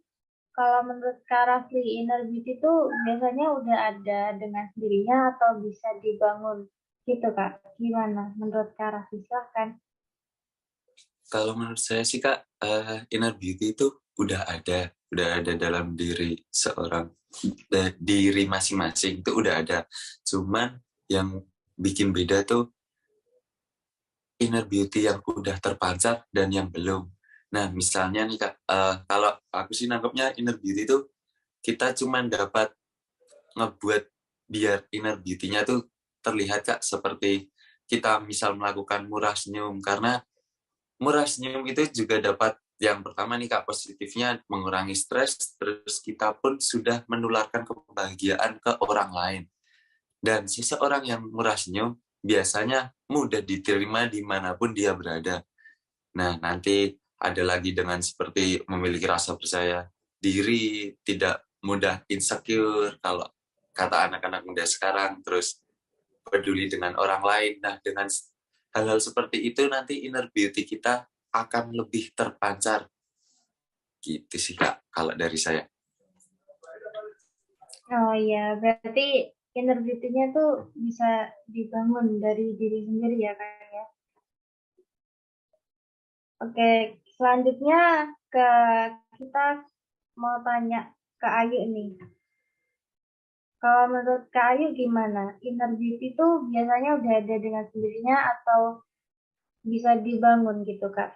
kalau menurut Kak Rafli inner beauty itu biasanya udah ada dengan sendirinya atau bisa dibangun gitu Kak? Gimana menurut Kak Rafli? Silahkan. Kalau menurut saya sih Kak, inner beauty itu udah ada dalam diri seorang, diri masing-masing itu udah ada. Cuman yang bikin beda tuh inner beauty yang udah terpancar dan yang belum. Nah, misalnya nih Kak, kalau aku sih nangkepnya inner beauty itu kita cuman dapat ngebuat biar inner beauty-nya tuh terlihat Kak, seperti kita misal melakukan murah senyum, karena murah senyum itu juga dapat yang pertama nih Kak, positifnya mengurangi stres, terus kita pun sudah menularkan kebahagiaan ke orang lain. Dan seseorang yang murah senyum biasanya mudah diterima dimanapun dia berada. Nah, nanti ada lagi dengan seperti memiliki rasa percaya diri, tidak mudah insecure kalau kata anak-anak muda sekarang, terus peduli dengan orang lain. Nah, dengan hal-hal seperti itu nanti inner beauty kita akan lebih terpancar. Gitu sih Kak, kalau dari saya. Oh iya, berarti inner beauty-nya tuh bisa dibangun dari diri sendiri ya Kak ya. Oke, selanjutnya kita mau tanya ke Ayu nih. Kalau menurut Kak Ayu gimana? Inner beauty tuh biasanya udah ada dengan sendirinya atau bisa dibangun gitu Kak?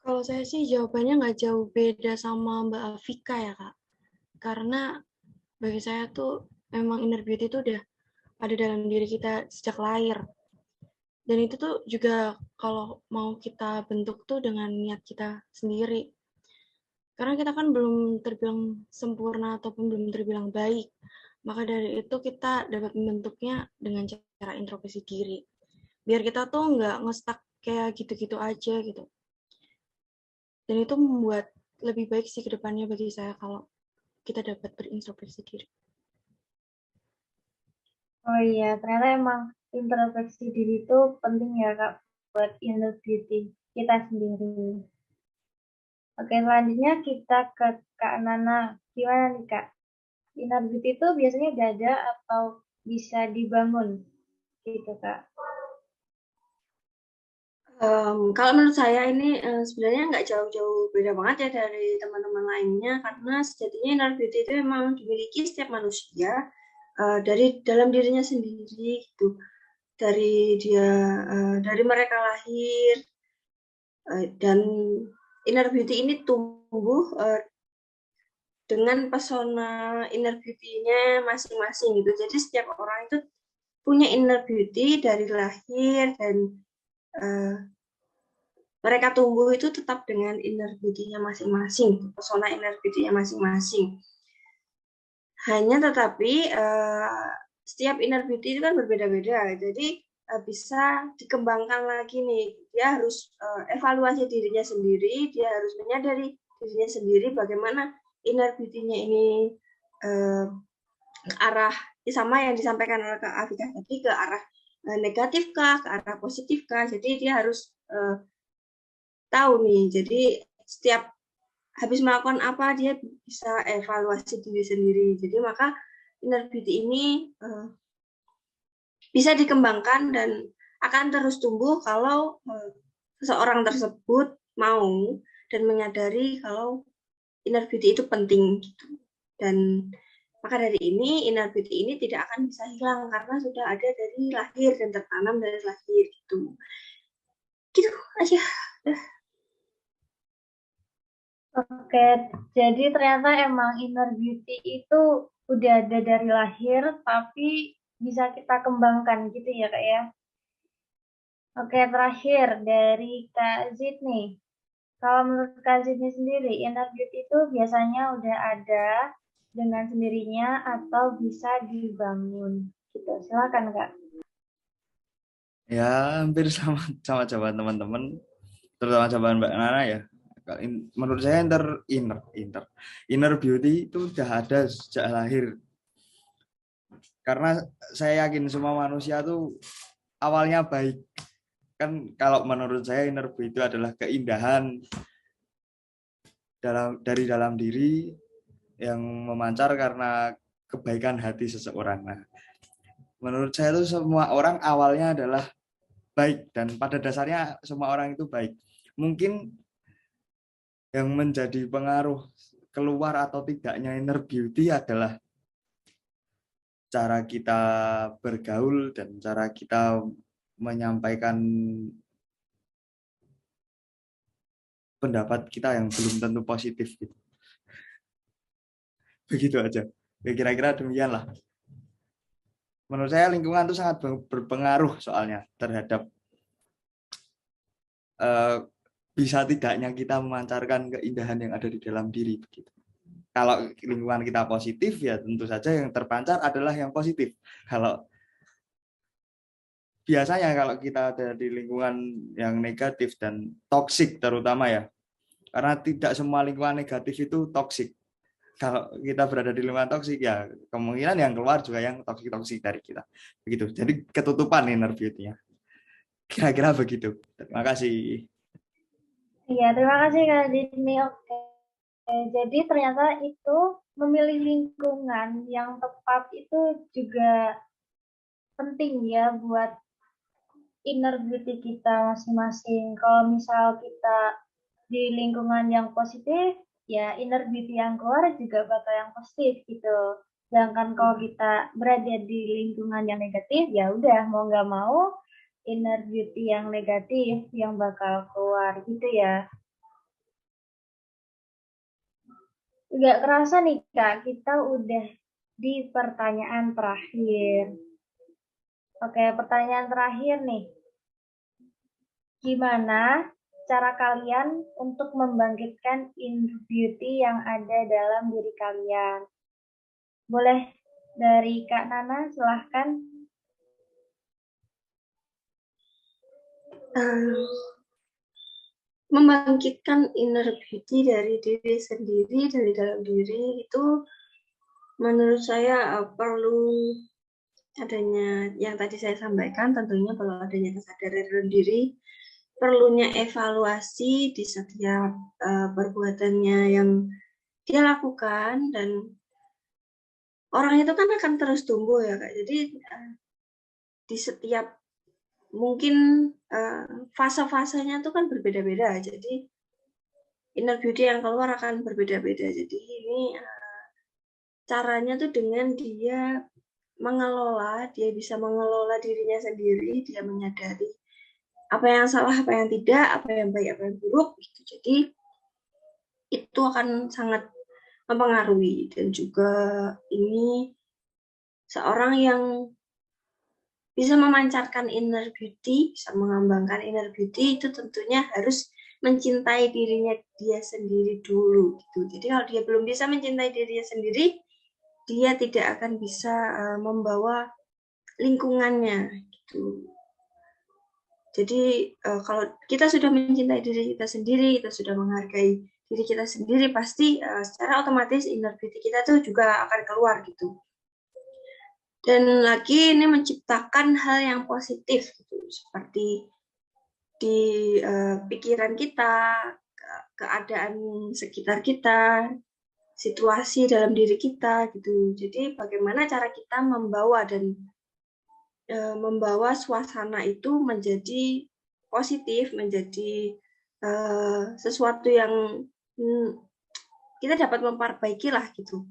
Kalau saya sih jawabannya nggak jauh beda sama Mbak Afika ya, Kak. Karena bagi saya tuh memang inner beauty itu udah ada dalam diri kita sejak lahir. Dan itu tuh juga kalau mau kita bentuk tuh dengan niat kita sendiri. Karena kita kan belum terbilang sempurna ataupun belum terbilang baik. Maka dari itu kita dapat membentuknya dengan cara introspeksi diri. Biar kita tuh nggak ngestak kayak gitu-gitu aja gitu. Dan itu membuat lebih baik sih ke depannya bagi saya kalau kita dapat berintrospeksi diri. Oh iya, ternyata emang introspeksi diri itu penting ya Kak buat inner beauty kita sendiri. Oke, selanjutnya kita ke Kak Nana. Gimana nih Kak? Inner beauty itu biasanya udah ada atau bisa dibangun gitu Kak? Kalau menurut saya ini sebenarnya nggak jauh-jauh beda banget ya dari teman-teman lainnya, karena sejatinya inner beauty itu memang dimiliki setiap manusia dari dalam dirinya sendiri gitu, dari mereka lahir, dan inner beauty ini tumbuh dengan pesona inner beauty-nya masing-masing gitu. Jadi setiap orang itu punya inner beauty dari lahir, dan mereka tumbuh itu tetap dengan inner beauty-nya masing-masing, pesona inner beauty-nya masing-masing. Hanya tetapi setiap inner beauty itu kan berbeda-beda, jadi bisa dikembangkan lagi nih. Dia harus evaluasi dirinya sendiri, dia harus menyadari dirinya sendiri bagaimana inner beauty-nya ini ke arah sama yang disampaikan oleh Kak Afika tadi, ke arah negatif kah, ke arah positif kah. Jadi dia harus tahu nih. Jadi setiap habis melakukan apa dia bisa evaluasi diri sendiri. Jadi maka inner beauty ini bisa dikembangkan dan akan terus tumbuh kalau seseorang tersebut mau dan menyadari kalau inner beauty itu penting gitu. Dan maka dari ini inner beauty ini tidak akan bisa hilang karena sudah ada dari lahir dan tertanam dari lahir gitu. Gitu aja. Oke, jadi ternyata emang inner beauty itu udah ada dari lahir, tapi bisa kita kembangkan gitu ya Kak ya. Oke, terakhir dari Kak Zid nih. Kalau menurut Kak Zidnya sendiri, inner beauty itu biasanya udah ada dengan sendirinya atau bisa dibangun. Gitu, silakan Kak. Ya, hampir sama sama jawaban teman-teman, terutama jawaban Mbak Nana ya. Menurut saya inner beauty itu udah ada sejak lahir. Karena saya yakin semua manusia tuh awalnya baik. Kan kalau menurut saya inner beauty itu adalah keindahan dari dalam diri yang memancar karena kebaikan hati seseorang. Nah, menurut saya itu semua orang awalnya adalah baik, dan pada dasarnya semua orang itu baik. Mungkin yang menjadi pengaruh keluar atau tidaknya inner beauty adalah cara kita bergaul dan cara kita menyampaikan pendapat kita yang belum tentu positif gitu. Begitu aja. Ya, kira-kira demikianlah. Menurut saya lingkungan itu sangat berpengaruh soalnya terhadap bisa tidaknya kita memancarkan keindahan yang ada di dalam diri begitu. Kalau lingkungan kita positif, ya tentu saja yang terpancar adalah yang positif. Kalau biasanya kalau kita ada di lingkungan yang negatif dan toksik terutama ya, karena tidak semua lingkungan negatif itu toksik. Kalau kita berada di lingkungan toksik, ya kemungkinan yang keluar juga yang toksik-toksik dari kita. Begitu. Jadi ketutupan inner beauty-nya. Kira-kira begitu. Terima kasih. Iya, terima kasih Kak Dini. Oke. Jadi ternyata itu memilih lingkungan yang tepat itu juga penting ya buat inner beauty kita masing-masing. Kalau misal kita di lingkungan yang positif, ya inner beauty yang keluar juga bakal yang positif gitu. Sedangkan kalau kita berada di lingkungan yang negatif, ya udah mau nggak mau inner beauty yang negatif yang bakal keluar gitu ya. Nggak kerasa nih Kak, kita udah di pertanyaan terakhir. Oke, pertanyaan terakhir nih. Gimana cara kalian untuk membangkitkan inner beauty yang ada dalam diri kalian? Boleh dari Kak Nana, silahkan. Membangkitkan inner beauty dari diri sendiri, dari dalam diri itu menurut saya perlu adanya yang tadi saya sampaikan, tentunya perlu adanya kesadaran dalam diri, perlunya evaluasi di setiap perbuatannya yang dia lakukan, dan orang itu kan akan terus tumbuh ya Kak. Jadi di setiap mungkin fase-fasenya itu kan berbeda-beda. Jadi inner beauty yang keluar akan berbeda-beda. Jadi ini caranya tuh dengan dia mengelola, dia bisa mengelola dirinya sendiri, dia menyadari apa yang salah, apa yang tidak, apa yang baik, apa yang buruk. Gitu. Jadi itu akan sangat mempengaruhi, dan juga ini seorang yang bisa memancarkan inner beauty, bisa mengembangkan inner beauty, itu tentunya harus mencintai dirinya dia sendiri dulu gitu. Jadi kalau dia belum bisa mencintai dirinya sendiri, dia tidak akan bisa membawa lingkungannya gitu. Jadi kalau kita sudah mencintai diri kita sendiri, kita sudah menghargai diri kita sendiri, pasti secara otomatis inner beauty kita tuh juga akan keluar gitu. Dan lagi ini menciptakan hal yang positif gitu, seperti di pikiran kita, keadaan sekitar kita, situasi dalam diri kita gitu. Jadi bagaimana cara kita membawa dan membawa suasana itu menjadi positif, menjadi sesuatu yang kita dapat memperbaiki lah gitu.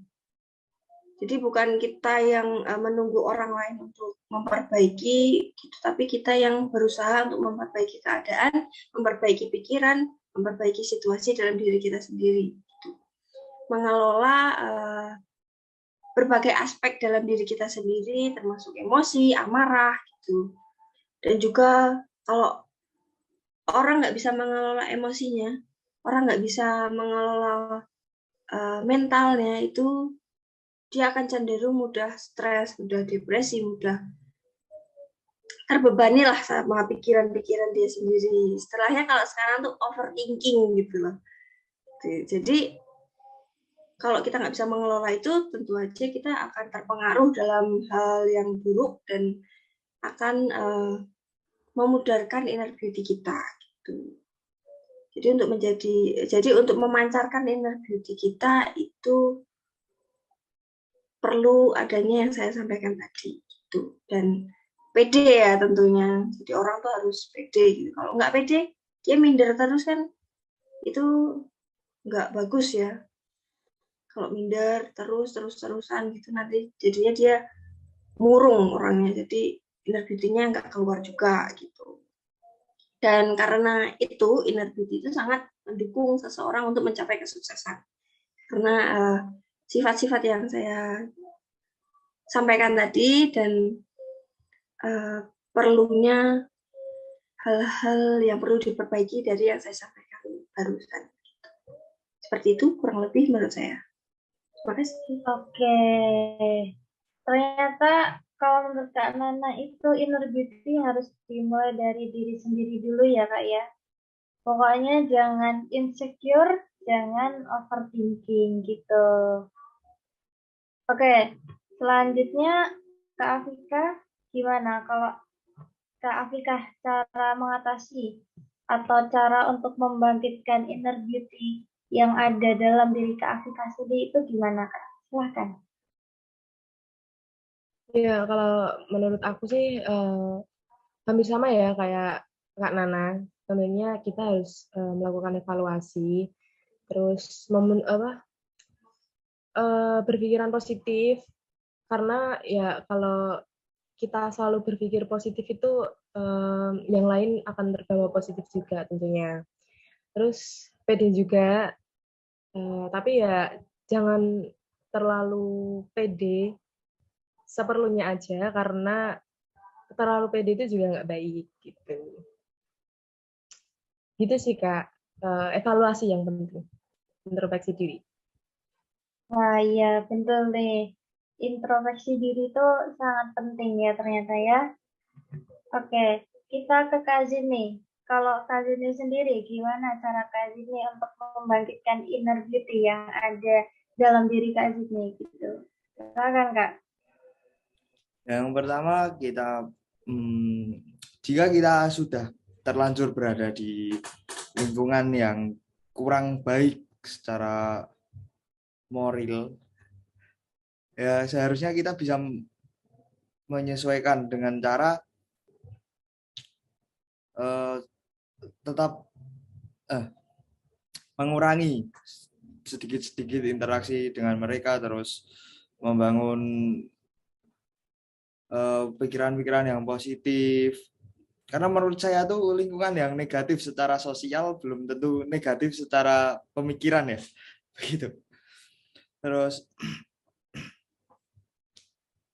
Jadi bukan kita yang menunggu orang lain untuk memperbaiki, gitu, tapi kita yang berusaha untuk memperbaiki keadaan, memperbaiki pikiran, memperbaiki situasi dalam diri kita sendiri. Gitu. Mengelola berbagai aspek dalam diri kita sendiri, termasuk emosi, amarah, gitu. Dan juga kalau orang nggak bisa mengelola emosinya, orang nggak bisa mengelola mentalnya, itu dia akan cenderung mudah stres, mudah depresi, mudah terbebani lah sama pikiran-pikiran dia sendiri. Setelahnya kalau sekarang tuh overthinking gitu loh. Jadi kalau kita nggak bisa mengelola itu, tentu aja kita akan terpengaruh dalam hal yang buruk dan akan memudarkan inner beauty kita. Gitu. Jadi untuk memancarkan inner beauty kita itu perlu adanya yang saya sampaikan tadi gitu. Dan pede ya tentunya. Jadi orang tuh harus pede gitu. Kalau nggak pede, dia minder terus kan itu nggak bagus ya. Kalau minder terus-terusan gitu nanti jadinya dia murung orangnya. Jadi inner beauty-nya nggak keluar juga gitu. Dan karena itu inner beauty itu sangat mendukung seseorang untuk mencapai kesuksesan. Karena sifat-sifat yang saya sampaikan tadi dan perlunya hal-hal yang perlu diperbaiki dari yang saya sampaikan barusan. Seperti itu kurang lebih menurut saya. Terima kasih. Oke. Ternyata kalau menurut Kak Nana itu inner beauty harus dimulai dari diri sendiri dulu ya Kak ya. Pokoknya jangan insecure, jangan overthinking gitu. Oke, selanjutnya Kak Afika gimana kalau Kak Afika cara mengatasi atau cara untuk membangkitkan inner beauty yang ada dalam diri Kak Afika sendiri itu gimana Kak? Silahkan. Ya, kalau menurut aku sih hampir sama ya kayak Kak Nana. Tentunya kita harus melakukan evaluasi, terus berpikiran positif, karena ya kalau kita selalu berpikir positif itu yang lain akan terbawa positif juga tentunya. Terus pede juga, tapi ya jangan terlalu pede, seperlunya aja karena terlalu pede itu juga nggak baik gitu. Gitu sih Kak, evaluasi yang penting, introspeksi diri. Wah iya betul deh. Introspeksi diri itu sangat penting ya ternyata ya. Oke, kita ke Kak Zini. Kalau Kak Zini sendiri, gimana cara Kak Zini untuk membangkitkan inner beauty yang ada dalam diri Kak Zini gitu? Silakan Kak. Yang pertama jika kita sudah terlanjur berada di lingkungan yang kurang baik secara moral, ya seharusnya kita bisa menyesuaikan dengan cara tetap mengurangi sedikit-sedikit interaksi dengan mereka, terus membangun pikiran-pikiran yang positif. Karena menurut saya tuh lingkungan yang negatif secara sosial belum tentu negatif secara pemikiran ya, begitu. Terus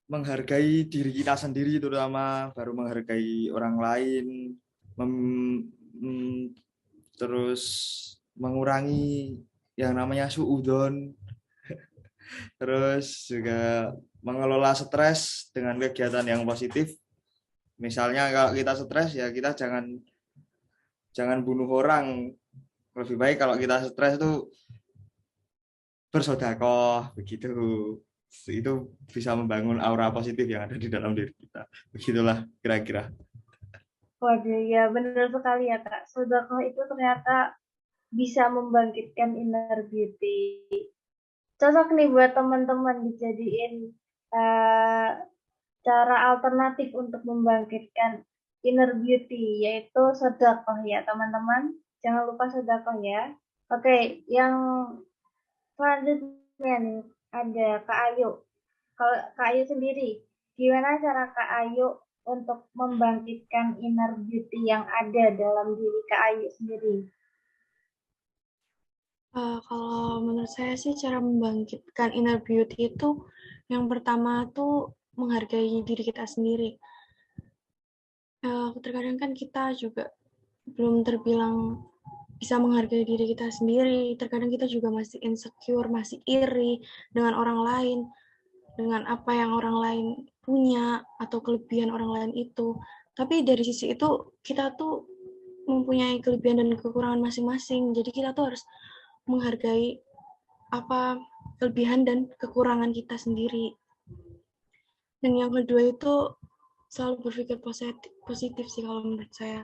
menghargai diri kita sendiri terutama, baru menghargai orang lain, terus mengurangi yang namanya suudzon, terus juga mengelola stres dengan kegiatan yang positif. Misalnya kalau kita stres ya kita jangan bunuh orang. Lebih baik kalau kita stres itu bersedekah begitu. Itu bisa membangun aura positif yang ada di dalam diri kita. Begitulah kira-kira. Waduh, ya benar sekali ya Kak. Sedekah itu ternyata bisa membangkitkan inner beauty. Cocok nih buat teman-teman dijadiin cara alternatif untuk membangkitkan inner beauty, yaitu sedekah ya teman-teman. Jangan lupa sedekah ya. Oke, yang selanjutnya nih ada Kak Ayu. Kalau Kak Ayu sendiri, gimana cara Kak Ayu untuk membangkitkan inner beauty yang ada dalam diri Kak Ayu sendiri? Kalau menurut saya sih cara membangkitkan inner beauty itu yang pertama tuh menghargai diri kita sendiri. Terkadang kan kita juga belum terbilang bisa menghargai diri kita sendiri. Terkadang kita juga masih insecure, masih iri dengan orang lain, dengan apa yang orang lain punya atau kelebihan orang lain itu. Tapi dari sisi itu kita tuh mempunyai kelebihan dan kekurangan masing-masing. Jadi kita tuh harus menghargai apa kelebihan dan kekurangan kita sendiri. Dan yang kedua itu selalu berpikir positif sih kalau menurut saya.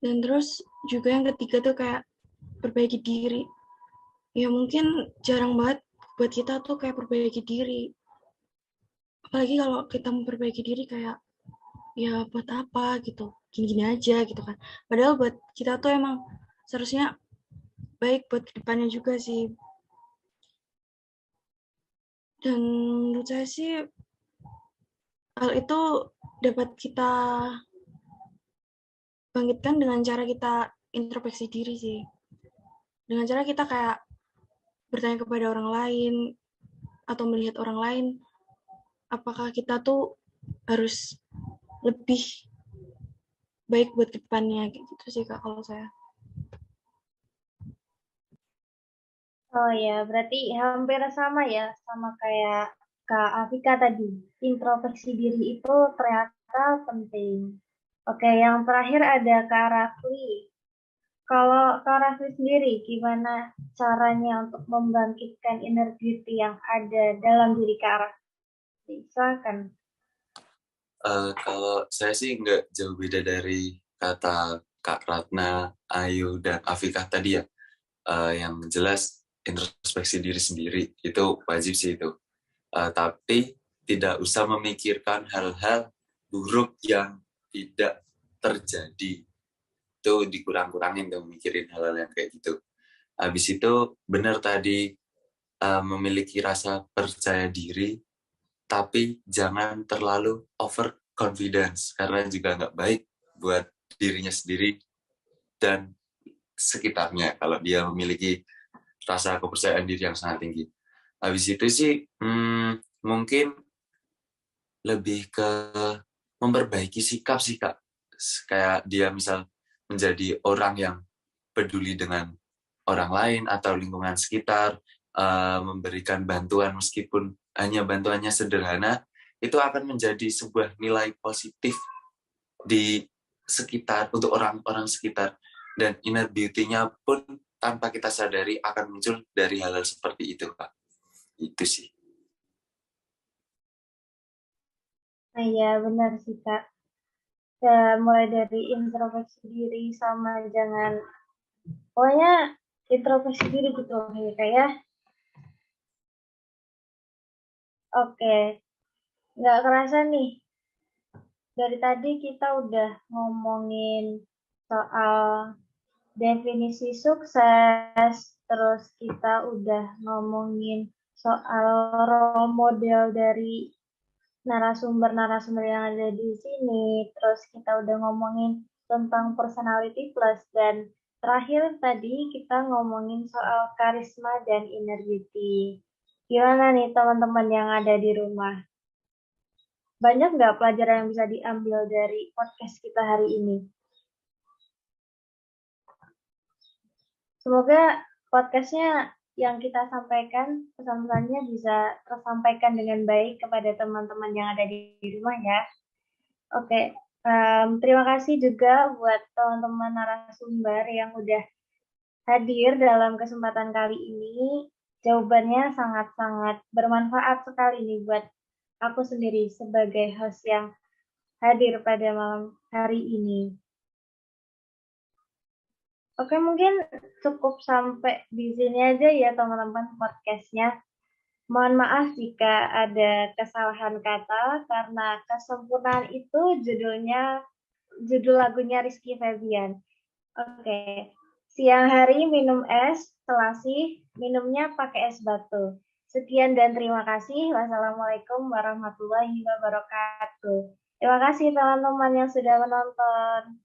Dan terus juga yang ketiga tuh kayak perbaiki diri. Ya mungkin jarang banget buat kita tuh kayak perbaiki diri. Apalagi kalau kita memperbaiki diri kayak ya buat apa gitu, gini-gini aja gitu kan. Padahal buat kita tuh emang seharusnya baik buat kedepannya juga sih. Dan menurut saya sih hal itu dapat kita bangkitkan dengan cara kita introspeksi diri sih. Dengan cara kita kayak bertanya kepada orang lain atau melihat orang lain, apakah kita tuh harus lebih baik buat kedepannya kayak gitu sih Kak kalau saya. Oh ya, berarti hampir sama ya, sama kayak Kak Afika tadi. Introspeksi diri itu ternyata penting. Oke, yang terakhir ada Kak Rafli. Kalau Kak Rafli sendiri, gimana caranya untuk membangkitkan inner beauty yang ada dalam diri Kak Rafli? Silakan. Kalau saya sih nggak jauh beda dari kata Kak Ratna, Ayu, dan Afikah tadi ya. Yang jelas introspeksi diri sendiri itu wajib sih itu. Tapi tidak usah memikirkan hal-hal buruk yang tidak terjadi. Itu dikurang-kurangin tuh mikirin hal-hal yang kayak gitu. Habis itu benar tadi memiliki rasa percaya diri, tapi jangan terlalu over confidence karena juga nggak baik buat dirinya sendiri dan sekitarnya kalau dia memiliki rasa kepercayaan diri yang sangat tinggi. Habis itu sih mungkin lebih ke memperbaiki sikap sih Kak. Kayak dia misal menjadi orang yang peduli dengan orang lain atau lingkungan sekitar, memberikan bantuan meskipun hanya bantuannya sederhana, itu akan menjadi sebuah nilai positif di sekitar, untuk orang-orang sekitar. Dan inner beauty-nya pun tanpa kita sadari akan muncul dari hal-hal seperti itu, Kak. Itu sih. Nah ya, benar sih Kak. Ya, mulai dari introspeksi diri sama jangan, pokoknya introspeksi diri gitu ya Kak ya. Oke, nggak kerasa nih. Dari tadi kita udah ngomongin soal definisi sukses, terus kita udah ngomongin soal role model dari narasumber-narasumber yang ada di sini, terus kita udah ngomongin tentang personality plus, dan terakhir tadi kita ngomongin soal karisma dan inner beauty. Gimana nih teman-teman yang ada di rumah? Banyak nggak pelajaran yang bisa diambil dari podcast kita hari ini? Semoga podcastnya yang kita sampaikan, pesan-pesannya bisa tersampaikan dengan baik kepada teman-teman yang ada di rumah ya. Oke, terima kasih juga buat teman-teman narasumber yang udah hadir dalam kesempatan kali ini. Jawabannya sangat-sangat bermanfaat sekali nih buat aku sendiri sebagai host yang hadir pada malam hari ini. Oke, mungkin cukup sampai di sini aja ya teman-teman podcastnya. Mohon maaf jika ada kesalahan kata karena kesempurnaan itu judul lagunya Rizky Febian. Oke, siang hari minum es, selasih, minumnya pakai es batu. Sekian dan terima kasih. Wassalamualaikum warahmatullahi wabarakatuh. Terima kasih teman-teman yang sudah menonton.